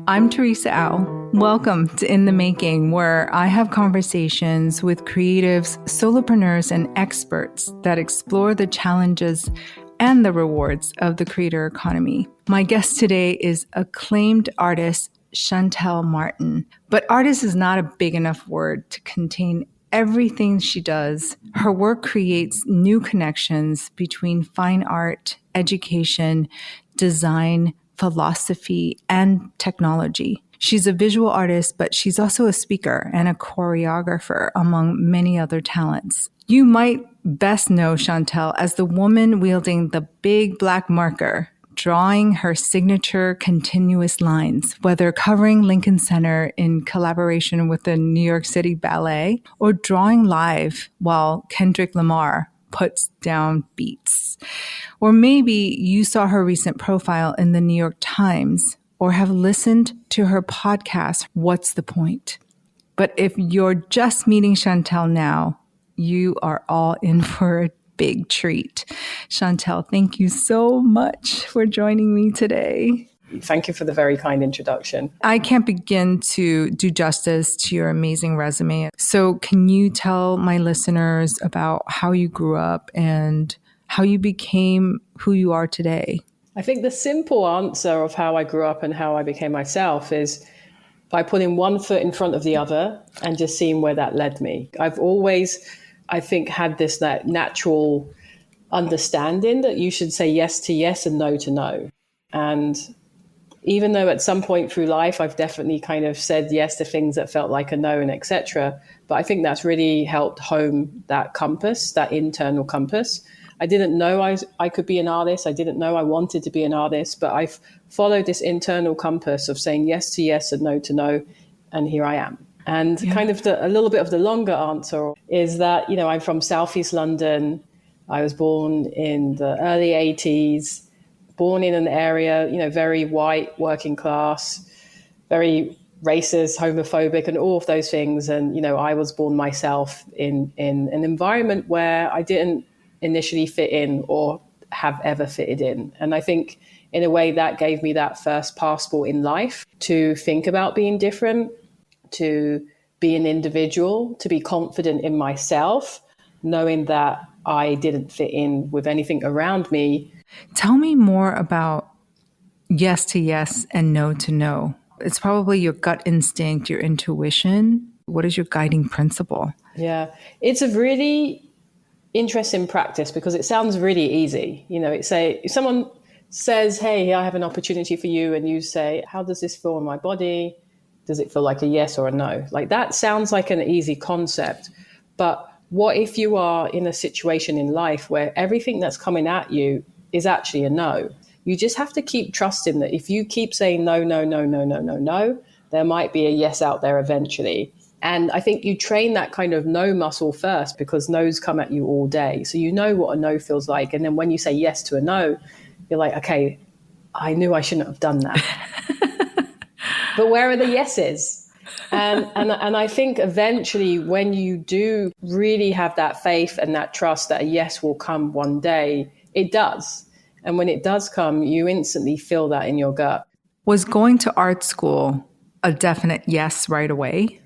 I'm Teresa Au. Welcome to In the Making, where I have conversations with creatives, solopreneurs, and experts that explore the challenges and the rewards of the creator economy. My guest today is acclaimed artist Shantell Martin. But artist is not a big enough word to contain everything she does. Her work creates new connections between fine art, education, design, philosophy, and technology. She's a visual artist, but she's also a speaker and a choreographer, among many other talents. You might best know Shantell as the woman wielding the big black marker, drawing her signature continuous lines, whether covering Lincoln Center in collaboration with the New York City Ballet or drawing live while Kendrick Lamar puts down beats. Or maybe you saw her recent profile in the New York Times or have listened to her podcast, What's the Point? But if you're just meeting Shantell now, you are all in for a big treat. Shantell, thank you so much for joining me today. Thank you for the very kind introduction. I can't begin to do justice to your amazing resume. So can you tell my listeners about how you grew up and how you became who you are today? I think the simple answer of how I grew up and how I became myself is by putting one foot in front of the other and just seeing where that led me. I've always, I think, had this that natural understanding that you should say yes to yes and no to no. And even though at some point through life, I've definitely kind of said yes to things that felt like a no and etc. But I think that's really helped hone that compass, that internal compass. I didn't know I could be an artist. I didn't know I wanted to be an artist, but I've followed this internal compass of saying yes to yes and no to no. And here I am. And kind of a little bit of the longer answer is that, you know, I'm from Southeast London. I was born in the early 80s. Born in an area, you know, very white, working class, very racist, homophobic, and all of those things. And, you know, I was born myself in an environment where I didn't initially fit in or have ever fitted in. And I think in a way that gave me that first passport in life to think about being different, to be an individual, to be confident in myself, knowing that I didn't fit in with anything around me. Tell me more about yes to yes and no to no. It's probably your gut instinct, your intuition. What is your guiding principle? Yeah, it's a really interesting practice because it sounds really easy. You know, if someone says, hey, I have an opportunity for you, and you say, how does this feel in my body? Does it feel like a yes or a no? Like that sounds like an easy concept. But what if you are in a situation in life where everything that's coming at you is actually a no? You just have to keep trusting that if you keep saying no, no, no, no, no, no, no, there might be a yes out there eventually. And I think you train that kind of no muscle first because no's come at you all day. So you know what a no feels like. And then when you say yes to a no, you're like, okay, I knew I shouldn't have done that. But where are the yeses? And I think eventually when you do really have that faith and that trust that a yes will come one day, it does. And when it does come, you instantly feel that in your gut. Was going to art school a definite yes right away?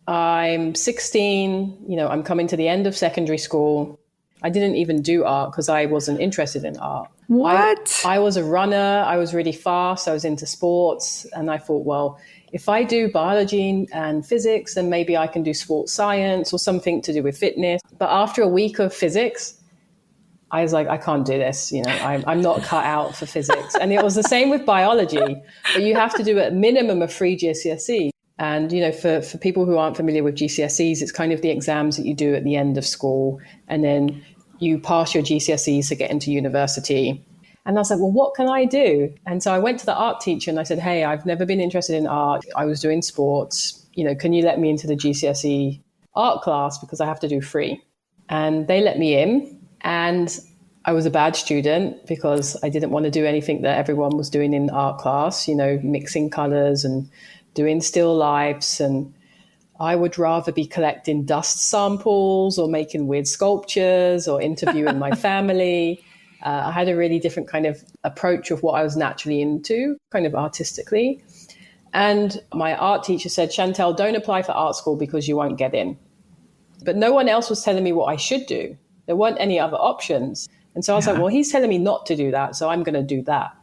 I'm 16, you know, I'm coming to the end of secondary school. I didn't even do art because I wasn't interested in art. What? I was a runner. I was really fast. I was into sports. And I thought, well, if I do biology and physics, then maybe I can do sports science or something to do with fitness. But after a week of physics, I was like, I can't do this. You know, I'm not cut out for physics. And it was the same with biology. But you have to do a minimum of 3 GCSEs. And, you know, for people who aren't familiar with GCSEs, it's kind of the exams that you do at the end of school. And then you pass your GCSEs to get into university. And I was like, well, what can I do? And so I went to the art teacher and I said, hey, I've never been interested in art. I was doing sports. You know, can you let me into the GCSE art class because I have to do 3? And they let me in. And I was a bad student because I didn't want to do anything that everyone was doing in art class, you know, mixing colors and doing still lifes. And I would rather be collecting dust samples or making weird sculptures or interviewing my family. I had a really different kind of approach of what I was naturally into, kind of artistically. And my art teacher said, Shantell, don't apply for art school because you won't get in. But no one else was telling me what I should do. There weren't any other options. And so I was like, well, he's telling me not to do that, so I'm going to do that.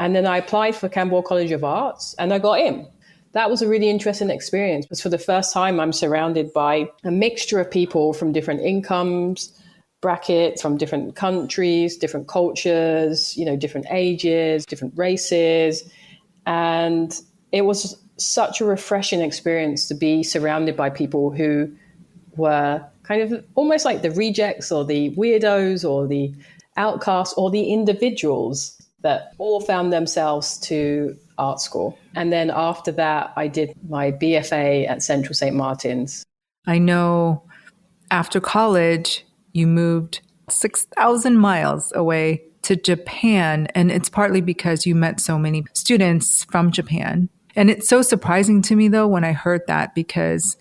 And then I applied for Camberwell College of Arts and I got in. That was a really interesting experience because for the first time, I'm surrounded by a mixture of people from different incomes, brackets, from different countries, different cultures, different ages, different races. And it was such a refreshing experience to be surrounded by people who were kind of almost like the rejects or the weirdos or the outcasts or the individuals that all found themselves to art school. And then after that, I did my BFA at Central St. Martin's. I know after college, you moved 6,000 miles away to Japan. And it's partly because you met so many students from Japan. And it's so surprising to me, though, when I heard that, because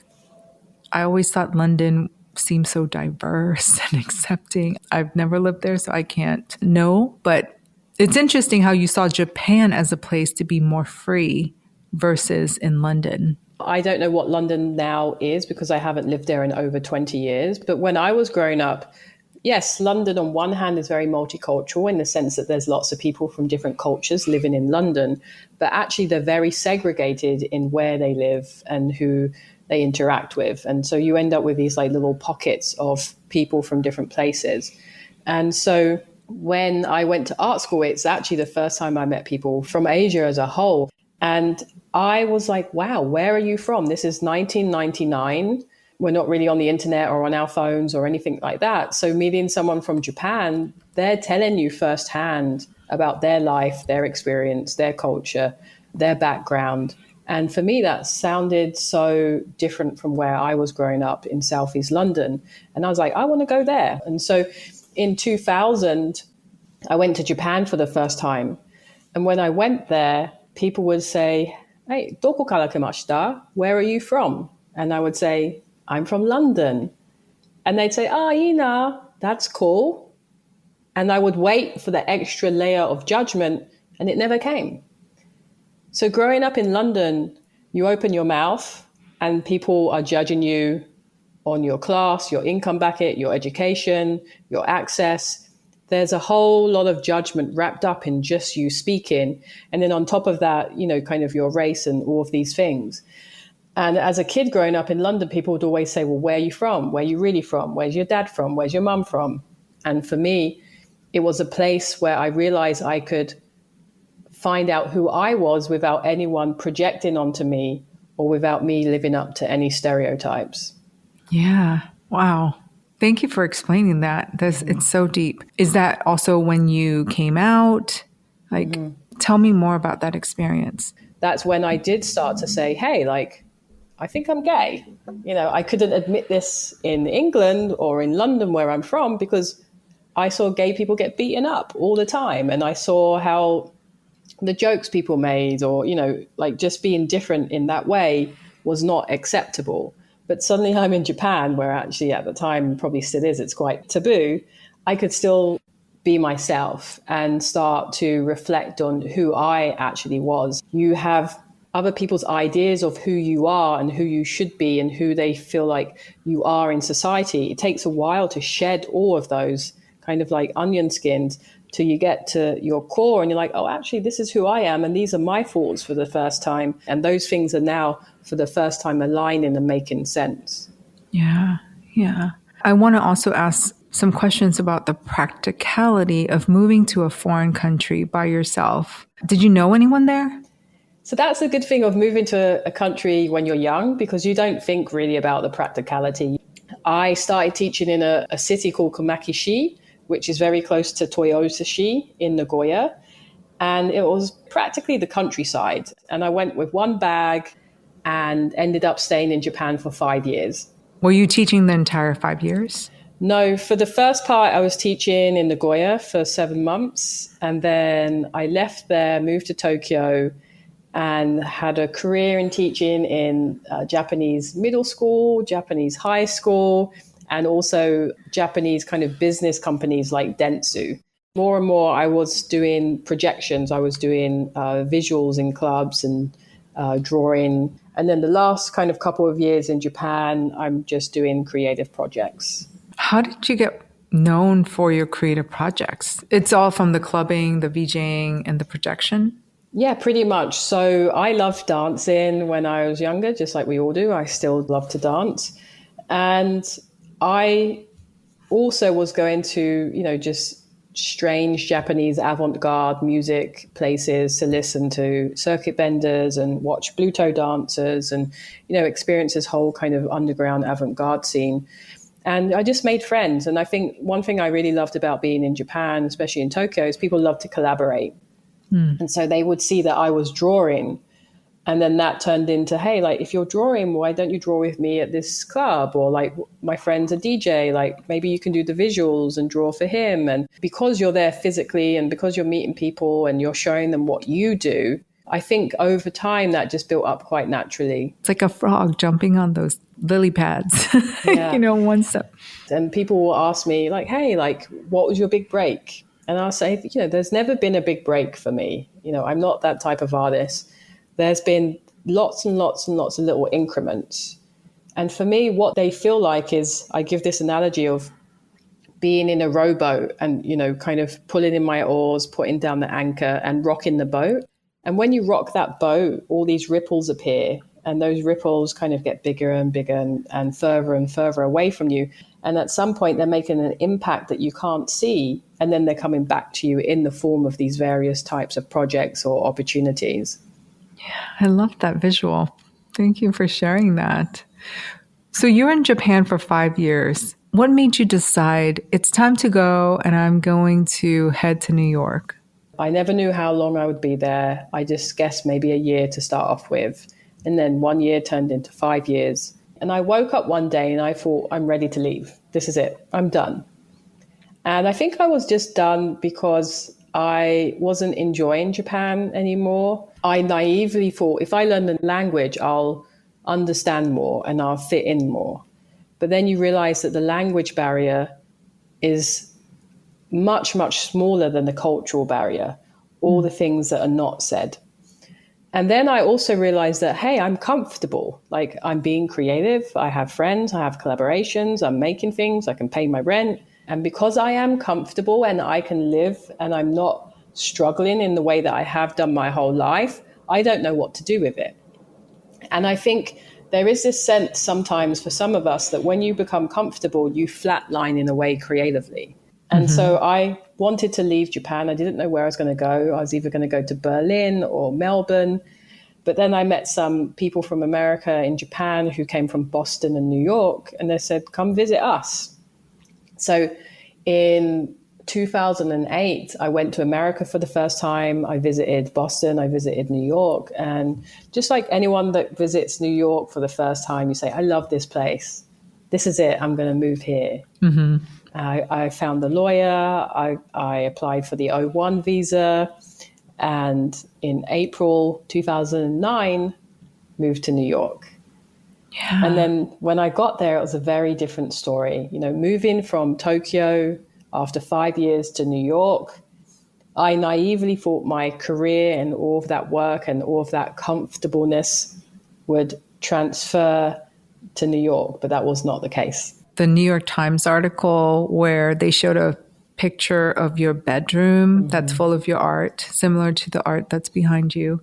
I always thought London seemed so diverse and accepting. I've never lived there, so I can't know. But it's interesting how you saw Japan as a place to be more free versus in London. I don't know what London now is because I haven't lived there in over 20 years. But when I was growing up, yes, London on one hand is very multicultural in the sense that there's lots of people from different cultures living in London, but actually they're very segregated in where they live and who they interact with. And so you end up with these like little pockets of people from different places. And so when I went to art school, it's actually the first time I met people from Asia as a whole. And I was like, wow, where are you from? This is 1999. We're not really on the internet or on our phones or anything like that. So meeting someone from Japan, they're telling you firsthand about their life, their experience, their culture, their background. And for me, that sounded so different from where I was growing up in Southeast London. And I was like, I want to go there. And so in 2000, I went to Japan for the first time. And when I went there, people would say, hey, doko kara kimashita? Where are you from? And I would say, I'm from London. And they'd say, ina, that's cool. And I would wait for the extra layer of judgment, and it never came. So growing up in London, you open your mouth and people are judging you on your class, your income bracket, your education, your access. There's a whole lot of judgment wrapped up in just you speaking. And then on top of that, kind of your race and all of these things. And as a kid growing up in London, people would always say, well, where are you from? Where are you really from? Where's your dad from? Where's your mum from? And for me, it was a place where I realized I could find out who I was without anyone projecting onto me or without me living up to any stereotypes. Yeah. Wow. Thank you for explaining that. It's so deep. Is that also when you came out? Tell me more about that experience. That's when I did start to say, hey, I think I'm gay. I couldn't admit this in England or in London where I'm from because I saw gay people get beaten up all the time. And I saw how the jokes people made or, just being different in that way was not acceptable. But suddenly I'm in Japan, where actually at the time probably still is, it's quite taboo. I could still be myself and start to reflect on who I actually was. You have other people's ideas of who you are and who you should be and who they feel like you are in society. It takes a while to shed all of those kind of like onion skins till you get to your core and you're like, oh, actually, this is who I am. And these are my thoughts for the first time. And those things are now for the first time aligning and making sense. Yeah. Yeah. I want to also ask some questions about the practicality of moving to a foreign country by yourself. Did you know anyone there? So that's a good thing of moving to a country when you're young, because you don't think really about the practicality. I started teaching in a city called Komakishi, which is very close to Toyotashi in Nagoya. And it was practically the countryside. And I went with one bag and ended up staying in Japan for 5 years. Were you teaching the entire 5 years? No, for the first part, I was teaching in Nagoya for 7 months. And then I left there, moved to Tokyo, and had a career in teaching in Japanese middle school, Japanese high school, and also Japanese kind of business companies like Dentsu. More and more, I was doing projections. I was doing visuals in clubs and drawing. And then the last kind of couple of years in Japan, I'm just doing creative projects. How did you get known for your creative projects? It's all from the clubbing, the VJing, and the projection? Yeah, pretty much. So I loved dancing when I was younger, just like we all do. I still love to dance. And I also was going to, just strange Japanese avant-garde music places to listen to circuit benders and watch Bluto dancers and, experience this whole kind of underground avant-garde scene. And I just made friends. And I think one thing I really loved about being in Japan, especially in Tokyo, is people love to collaborate. And so they would see that I was drawing. And then that turned into, hey, like, if you're drawing, why don't you draw with me at this club? Or like, my friend's a DJ, like maybe you can do the visuals and draw for him. And because you're there physically and because you're meeting people and you're showing them what you do, I think over time that just built up quite naturally. It's like a frog jumping on those lily pads, Yeah. one step. And people will ask me like, hey, like, what was your big break? And I'll say, there's never been a big break for me. I'm not that type of artist. There's been lots and lots and lots of little increments. And for me, what they feel like is, I give this analogy of being in a rowboat and, kind of pulling in my oars, putting down the anchor and rocking the boat. And when you rock that boat, all these ripples appear. And those ripples kind of get bigger and bigger and further away from you. And at some point, they're making an impact that you can't see. And then they're coming back to you in the form of these various types of projects or opportunities. I love that visual. Thank you for sharing that. So you're in Japan for 5 years. What made you decide it's time to go and I'm going to head to New York? I never knew how long I would be there. I just guessed maybe a year to start off with. And then 1 year turned into 5 years. And I woke up one day and I thought, I'm ready to leave. This is it. I'm done. And I think I was just done because I wasn't enjoying Japan anymore. I naively thought if I learn the language, I'll understand more and I'll fit in more. But then you realize that the language barrier is much, much smaller than the cultural barrier, all the things that are not said. And then I also realized that, hey, I'm comfortable. Like, I'm being creative. I have friends. I have collaborations. I'm making things. I can pay my rent. And because I am comfortable and I can live and I'm not struggling in the way that I have done my whole life, I don't know what to do with it. And I think there is this sense sometimes for some of us that when you become comfortable, you flatline in a way creatively. And so I wanted to leave Japan. I didn't know where I was going to go. I was either going to go to Berlin or Melbourne. But then I met some people from America in Japan who came from Boston and New York. And they said, come visit us. So in 2008, I went to America for the first time. I visited Boston. I visited New York. And just like anyone that visits New York for the first time, you say, I love this place. This is it. I'm going to move here. I found the lawyer. I applied for the O1 visa. And in April 2009, moved to New York. Yeah. And then when I got there, it was a very different story. Moving from Tokyo after 5 years to New York, I naively thought my career and all of that work and all of that comfortableness would transfer to New York, but that was not the case. The New York Times article where they showed a picture of your bedroom that's full of your art, similar to the art that's behind you,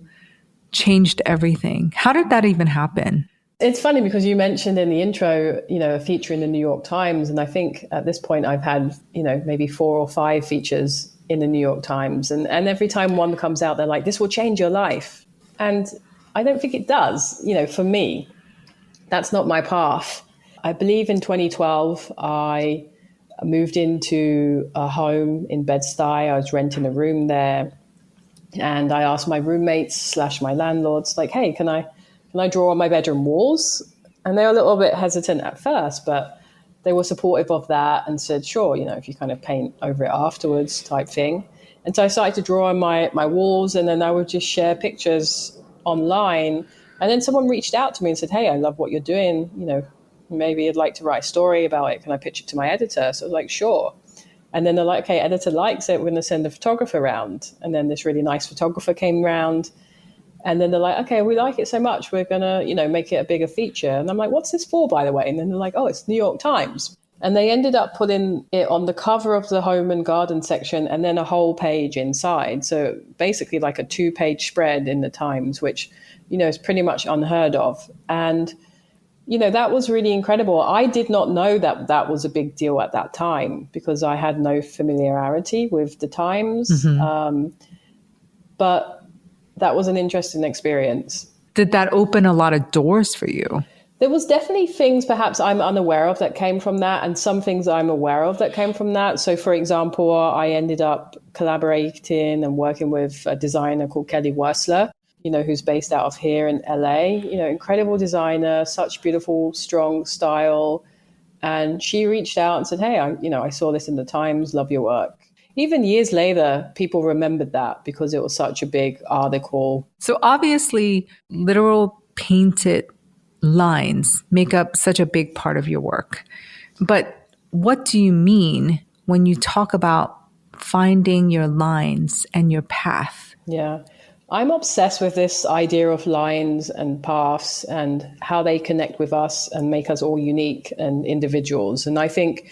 changed everything. How did that even happen? It's funny because you mentioned in the intro, a feature in the New York Times. And I think at this point I've had, maybe 4 or 5 features in the New York Times. And every time one comes out, they're like, this will change your life. And I don't think it does, for me. That's not my path. I believe in 2012, I moved into a home in Bed-Stuy. I was renting a room there. And I asked my roommates / my landlords, like, hey, can I draw on my bedroom walls? And they were a little bit hesitant at first, but they were supportive of that and said, sure, if you kind of paint over it afterwards type thing. And so I started to draw on my walls, and then I would just share pictures online. And then someone reached out to me and said, hey, I love what you're doing. Maybe you'd like to write a story about it. Can I pitch it to my editor? So I was like, sure. And then they're like, okay, editor likes it. We're going to send a photographer around. And then this really nice photographer came around. And then they're like, okay, we like it so much, we're going to, make it a bigger feature. And I'm like, what's this for, by the way? And then they're like, oh, it's New York Times. And they ended up putting it on the cover of the home and garden section and then a whole page inside. So basically like a 2-page spread in the Times, which, is pretty much unheard of. And, that was really incredible. I did not know that that was a big deal at that time because I had no familiarity with the Times. But that was an interesting experience. Did that open a lot of doors for you? There was definitely things perhaps I'm unaware of that came from that, and some things I'm aware of that came from that. So, for example, I ended up collaborating and working with a designer called Kelly Wersler, who's based out of here in LA. Incredible designer, such beautiful, strong style. And she reached out and said, hey, I saw this in the Times, love your work. Even years later, people remembered that because it was such a big article. So obviously, literal painted lines make up such a big part of your work. But what do you mean when you talk about finding your lines and your path? Yeah, I'm obsessed with this idea of lines and paths and how they connect with us and make us all unique and individuals. And I think,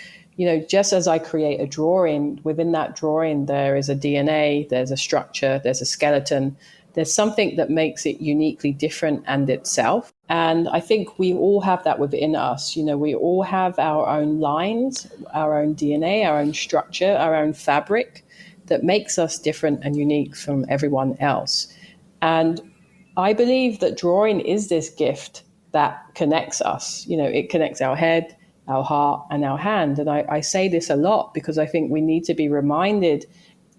just as I create a drawing, within that drawing, there is a DNA, there's a structure, there's a skeleton. There's something that makes it uniquely different and itself. And I think we all have that within us. We all have our own lines, our own DNA, our own structure, our own fabric that makes us different and unique from everyone else. And I believe that drawing is this gift that connects us. It connects our head, our heart, and our hand. And I say this a lot because I think we need to be reminded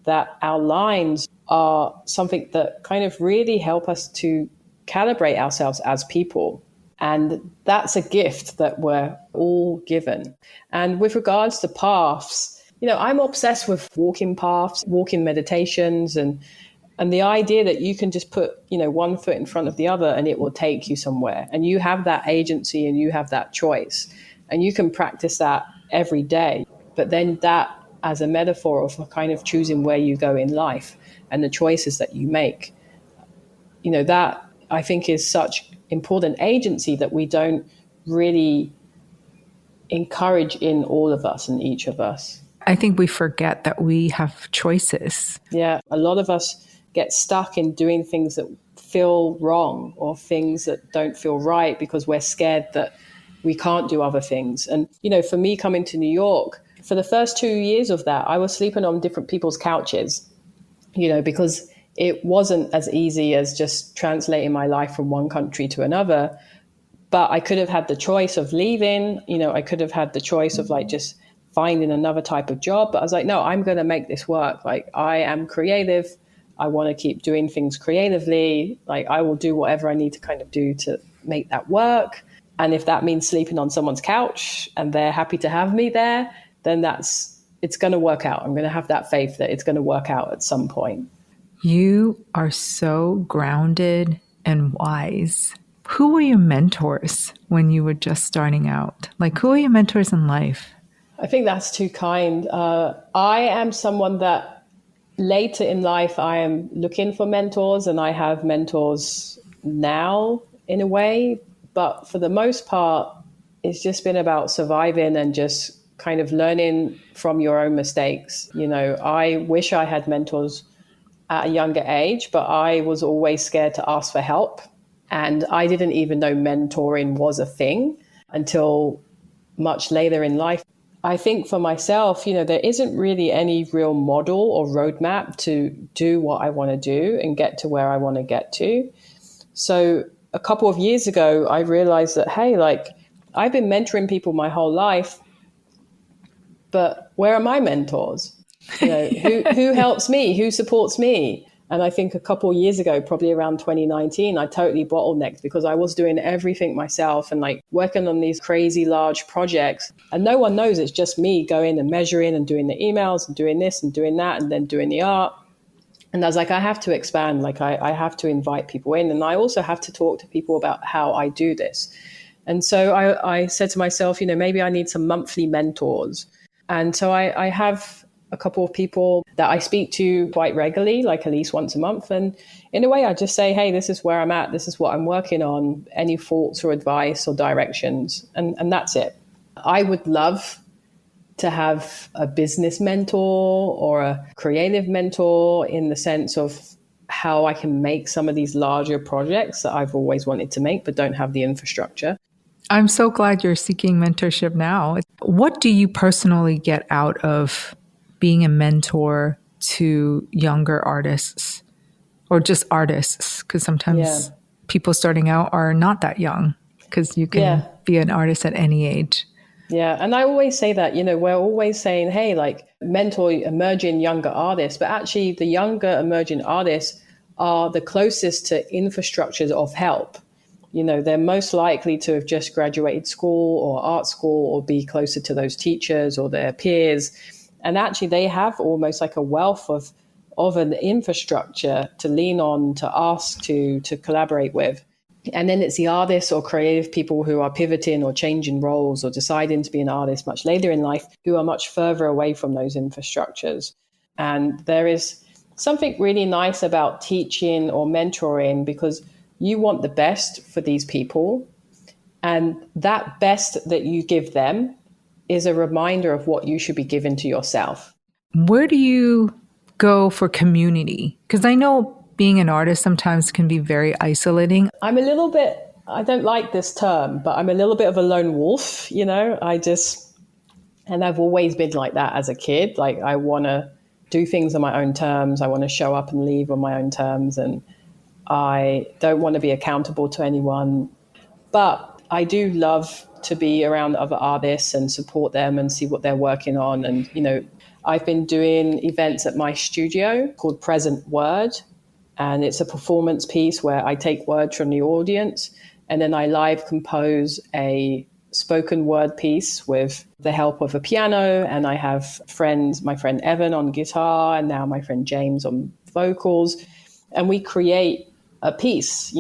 that our lines are something that kind of really help us to calibrate ourselves as people. And that's a gift that we're all given. And with regards to paths, I'm obsessed with walking paths, walking meditations, and the idea that you can just put, one foot in front of the other and it will take you somewhere. And you have that agency and you have that choice. And you can practice that every day. But then that as a metaphor of kind of choosing where you go in life and the choices that you make, that I think is such important agency that we don't really encourage in all of us and each of us. I think we forget that we have choices. Yeah, a lot of us get stuck in doing things that feel wrong or things that don't feel right because we're scared that we can't do other things. And, for me coming to New York, for the first 2 years of that, I was sleeping on different people's couches, because it wasn't as easy as just translating my life from one country to another. But I could have had the choice of leaving, I could have had the choice of just finding another type of job. But I was like, no, I'm going to make this work. I am creative. I want to keep doing things creatively. I will do whatever I need to kind of do to make that work. And if that means sleeping on someone's couch and they're happy to have me there, then it's going to work out. I'm going to have that faith that it's going to work out at some point. You are so grounded and wise. Who were your mentors when you were just starting out? Who are your mentors in life? I think that's too kind. I am someone that later in life, I am looking for mentors, and I have mentors now in a way. But for the most part, it's just been about surviving and just kind of learning from your own mistakes. I wish I had mentors at a younger age, but I was always scared to ask for help. And I didn't even know mentoring was a thing until much later in life. I think for myself, there isn't really any real model or roadmap to do what I want to do and get to where I want to get to. So a couple of years ago, I realized that, hey, I've been mentoring people my whole life, but where are my mentors? Who helps me? Who supports me? And I think a couple of years ago, probably around 2019, I totally bottlenecked because I was doing everything myself and working on these crazy large projects. And no one knows, it's just me going and measuring and doing the emails and doing this and doing that and then doing the art. And I was like, I have to expand. I have to invite people in. And I also have to talk to people about how I do this. And so I said to myself, maybe I need some monthly mentors. And so I have a couple of people that I speak to quite regularly, like at least once a month. And in a way, I just say, hey, this is where I'm at. This is what I'm working on. Any thoughts or advice or directions? And that's it. I would love to have a business mentor or a creative mentor in the sense of how I can make some of these larger projects that I've always wanted to make, but don't have the infrastructure. I'm so glad you're seeking mentorship now. What do you personally get out of being a mentor to younger artists or just artists? Because sometimes people starting out are not that young, because you can be an artist at any age. Yeah. And I always say that, we're always saying, hey, like mentor emerging younger artists, but actually the younger emerging artists are the closest to infrastructures of help. They're most likely to have just graduated school or art school or be closer to those teachers or their peers. And actually they have almost like a wealth of an infrastructure to lean on, to ask, to collaborate with. And then it's the artists or creative people who are pivoting or changing roles or deciding to be an artist much later in life who are much further away from those infrastructures. And there is something really nice about teaching or mentoring, because you want the best for these people. And that best that you give them is a reminder of what you should be giving to yourself. Where do you go for community? Because I know being an artist sometimes can be very isolating. I don't like this term, but I'm a little bit of a lone wolf, and I've always been like that as a kid. Like I want to do things on my own terms. I want to show up and leave on my own terms. And I don't want to be accountable to anyone. But I do love to be around other artists and support them and see what they're working on. And, I've been doing events at my studio called Present Word. And it's a performance piece where I take words from the audience and then I live compose a spoken word piece with the help of a piano. And I have my friend Evan on guitar, and now my friend James on vocals. And we create a piece.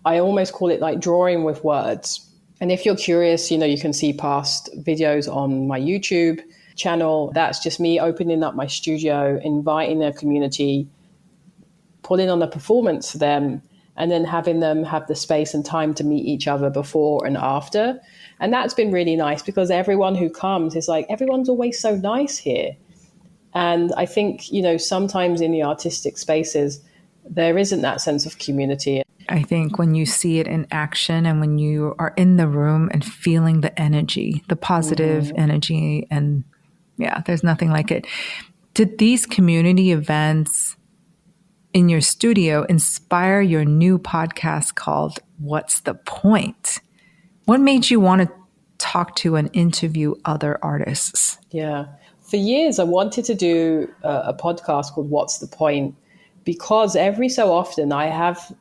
I almost call it like drawing with words. And if you're curious, you can see past videos on my YouTube channel. That's just me opening up my studio, inviting a community, putting on a performance for them, and then having them have the space and time to meet each other before and after. And that's been really nice, because everyone who comes is like, everyone's always so nice here. And I think, sometimes in the artistic spaces, there isn't that sense of community. I think when you see it in action and when you are in the room and feeling the energy, the positive energy, and there's nothing like it. Did these community events in your studio inspire your new podcast called What's the Point? What made you want to talk to and interview other artists? Yeah. For years, I wanted to do a podcast called What's the Point? Because every so often I have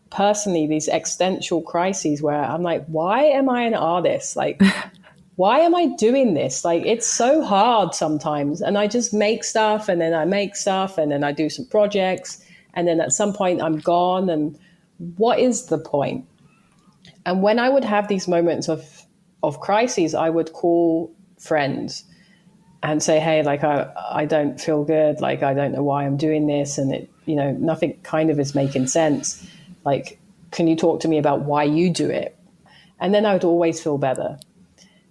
personally these existential crises where I'm like, why am I an artist? Like, why am I doing this? Like, it's so hard sometimes. And I just make stuff, and then I make stuff, and then I do some projects. And then at some point I'm gone. And what is the point? And when I would have these moments of crises, I would call friends and say, hey, like, I don't feel good. Like, I don't know why I'm doing this. And it, nothing kind of is making sense. Like, can you talk to me about why you do it? And then I would always feel better.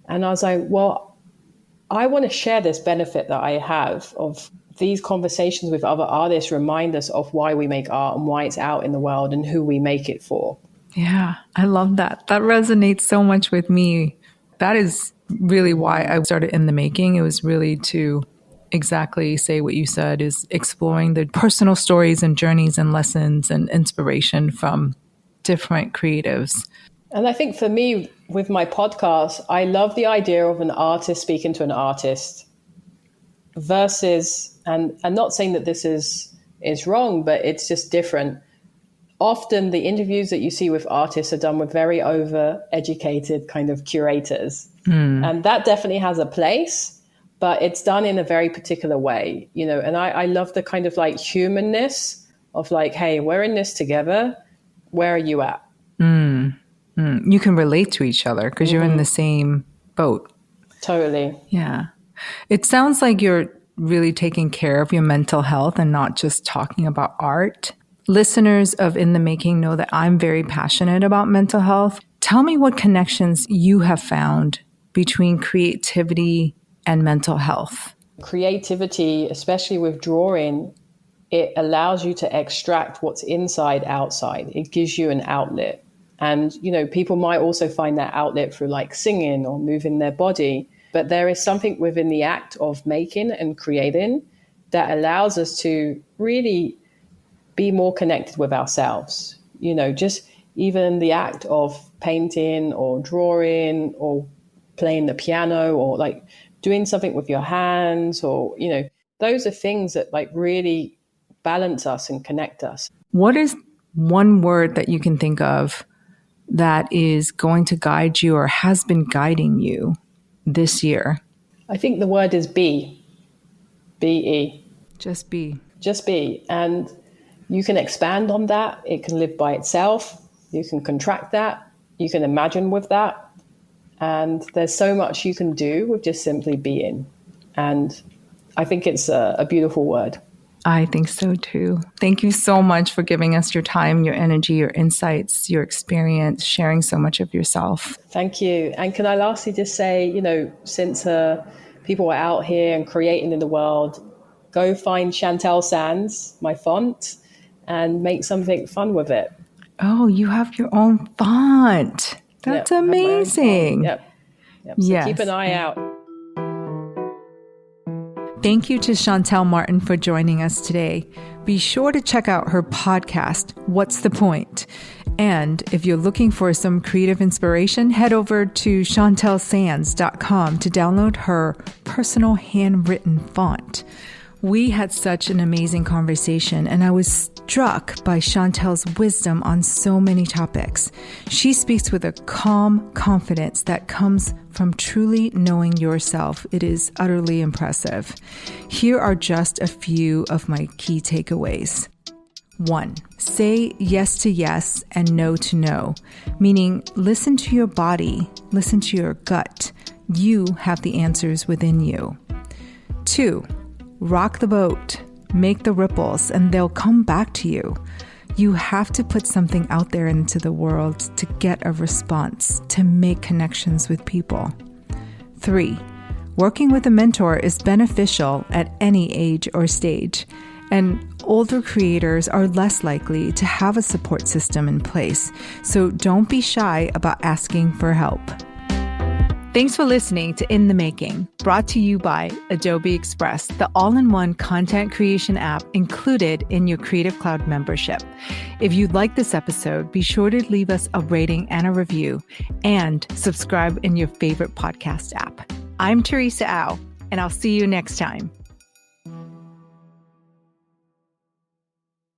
And I was like, well, I want to share this benefit that I have of these conversations with other artists, remind us of why we make art and why it's out in the world and who we make it for. Yeah, I love that. That resonates so much with me. That is really why I started In the Making. It was really to exactly say what you said, is exploring the personal stories and journeys and lessons and inspiration from different creatives. And I think for me, with my podcast, I love the idea of an artist speaking to an artist versus, and I'm not saying that this is wrong, but it's just different. Often the interviews that you see with artists are done with very over-educated kind of curators. And that definitely has a place, but it's done in a very particular way, and I love the kind of like humanness of like, hey, we're in this together. Where are you at? You can relate to each other because you're in the same boat. Totally. Yeah. It sounds like you're really taking care of your mental health and not just talking about art. Listeners of In the Making know that I'm very passionate about mental health. Tell me what connections you have found between creativity and mental health. Creativity, especially with drawing, it allows you to extract what's inside outside. It gives you an outlet. And, people might also find that outlet through like singing or moving their body. But there is something within the act of making and creating that allows us to really be more connected with ourselves. Just even the act of painting or drawing or playing the piano or like doing something with your hands or, those are things that like really balance us and connect us. What is one word that you can think of that is going to guide you or has been guiding you this year? I think the word is be. B-E. Just be. Just be. And you can expand on that. It can live by itself. You can contract that. You can imagine with that. And there's so much you can do with just simply being. And I think it's a beautiful word. I think so too. Thank you so much for giving us your time, your energy, your insights, your experience, sharing so much of yourself. Thank you. And can I lastly just say, since people are out here and creating in the world, go find Shantell Sands, my font, and make something fun with it. Oh, you have your own font. That's amazing. Yep. So yes. Keep an eye out. Thank you to Shantell Martin for joining us today. Be sure to check out her podcast, What's the Point? And if you're looking for some creative inspiration, head over to shantellsands.com to download her personal handwritten font. We had such an amazing conversation, and I was struck by Shantell's wisdom on so many topics. She speaks with a calm confidence that comes from truly knowing yourself. It is utterly impressive. Here are just a few of my key takeaways. 1. Say yes to yes and no to no, meaning listen to your body, listen to your gut. You have the answers within you. 2. Rock the boat, make the ripples, and they'll come back to you. You have to put something out there into the world to get a response, to make connections with people. 3. Working with a mentor is beneficial at any age or stage, and older creators are less likely to have a support system in place, so don't be shy about asking for help. Thanks for listening to In the Making, brought to you by Adobe Express, the all-in-one content creation app included in your Creative Cloud membership. If you like this episode, be sure to leave us a rating and a review and subscribe in your favorite podcast app. I'm Teresa Au, and I'll see you next time.